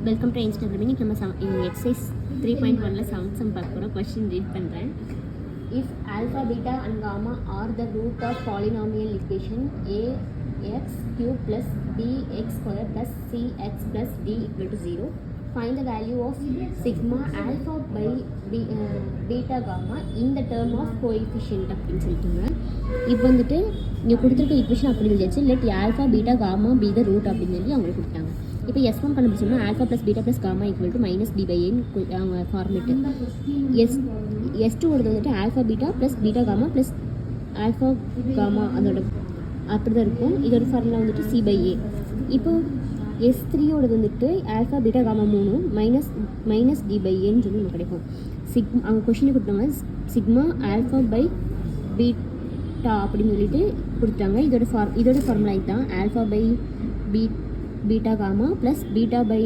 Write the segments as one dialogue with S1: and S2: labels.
S1: Welcome to Instagram. இன்னைக்கு நம்ம exercise 3.1ல seventh sum பார்க்க போகிறோம். கொஸ்டின் ரீட் பண்ணுறேன். If alpha beta and gamma are the root of polynomial equation ax cube plus bx square plus cx plus d equal to 0, find the value of sigma alpha by beta gamma in the term of coefficient அப்படின்னு சொல்லிட்டுங்க. இப்போ வந்துட்டு இங்கே கொடுத்துருக்க equation அப்படி இருந்துச்சு. Let alpha beta gamma be the root அப்படின்னு சொல்லி அவங்களுக்கு கொடுத்தாங்க. இப்போ S1 கண்டுபிடிச்சோம்னா alpha plus beta plus gamma equal to minus b by ஏன்னு அவங்க ஃபார்மேட்டு. S2 வந்துட்டு alpha beta plus beta gamma plus alpha gamma அதோட அப்படி தான் இருக்கும். இதோட ஃபார்முலா வந்துட்டு சி பை ஏ. இப்போது S3யோடது வந்துட்டு alpha beta gamma 3 minus d by ஏன்னு சொல்லி நமக்கு கிடைக்கும். அவங்க கொஷினை கொடுத்தாங்க சிக்மா ஆல்ஃபா பை பீட்டா அப்படின்னு சொல்லிட்டு கொடுத்தாங்க. இதோட ஃபார்முலா இதுதான். Alpha by beta gamma plus beta by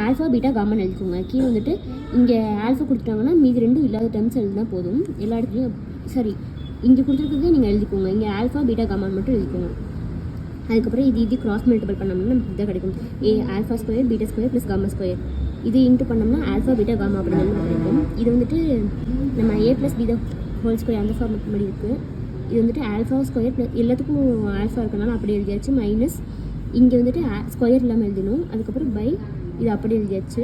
S1: alpha beta காமான்னு எழுதிக்கோங்க. கீழே வந்துட்டு இங்கே ஆல்ஃபா கொடுத்துட்டாங்கன்னா மீதி ரெண்டும் இல்லாத டேர்ம்ஸ் எழுதினா போதும். எல்லா இடத்துலையும் சரி இங்கே கொடுத்துருக்கிறதே நீங்கள் எழுதிக்கோங்க. இங்கே ஆல்ஃபா பீட்டா காமான்னு மட்டும் எழுதிக்கோங்க. அதுக்கப்புறம் இது கிராஸ் மல்டிபிள் பண்ணோம்னா நமக்கு இதாக கிடைக்கும். Alpha square beta square plus gamma square. இது இன்ட்டு பண்ணோம்னா ஆல்ஃபா பீட்டா காமா அப்படின்னு கிடைக்கும். இது வந்துட்டு நம்ம a plus beta whole square அந்த ஃபார்மேட் மாதிரி இருக்குது. இது வந்துட்டு ஆல்ஃபா ஸ்கொயர் ப்ளஸ் எல்லாத்துக்கும் ஆல்ஃபா இருக்கனால அப்படி எழுதியாச்சு. மைனஸ் இங்கே வந்துட்டு ஸ்கொயர் இல்லாமல் எழுதணும். அதுக்கப்புறம் பை இது அப்படி எழுதியாச்சு.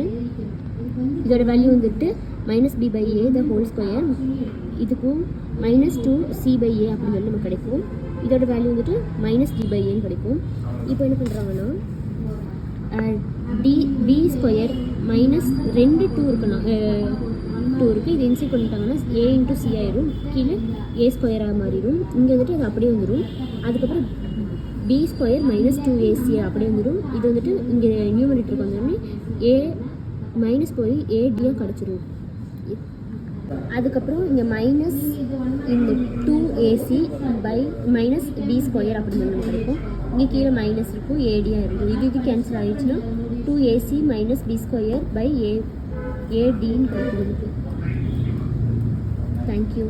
S1: இதோட வேல்யூ வந்துட்டு minus b by a the whole square. இதுக்கும் மைனஸ் 2c பை ஏ அப்படின்னு சொல்லி நமக்கு கிடைக்கும். இதோட வேல்யூ வந்துட்டு மைனஸ் டி பை ஏன்னு கிடைக்கும். இப்போ என்ன பண்ணுறாங்கன்னா பி ஸ்கொயர் மைனஸ் 2 இருக்கணும் 2 இருக்குது. இது இன்சைட் பண்ணிட்டாங்கன்னா ஏ இன்ட்டு சி ஆயிரும். கீழே ஏ ஸ்கொயராக மாறிடும். இங்கே வந்துட்டு அது அப்படியே வந்துடும். அதுக்கப்புறம் பி ஸ்கொயர் மைனஸ் 2ac அப்படியே வந்துடும். இது வந்துட்டு இங்கே நியூமரேட்டருக்கு வந்தோடனே ஏ மைனஸ் போய் ஏடியாக கிடச்சிரும். அதுக்கப்புறம் இங்கே மைனஸ் இந்த 2ac by minus b square அப்படின்னு சொல்லி கிடைக்கும். இங்கே கீழே மைனஸ் இருக்கும், ஏடியாக இருக்குது. இது கேன்சல் ஆகிடுச்சுன்னா 2ac minus b square by ஏடின்னு கிடைக்கும். தேங்க்யூ.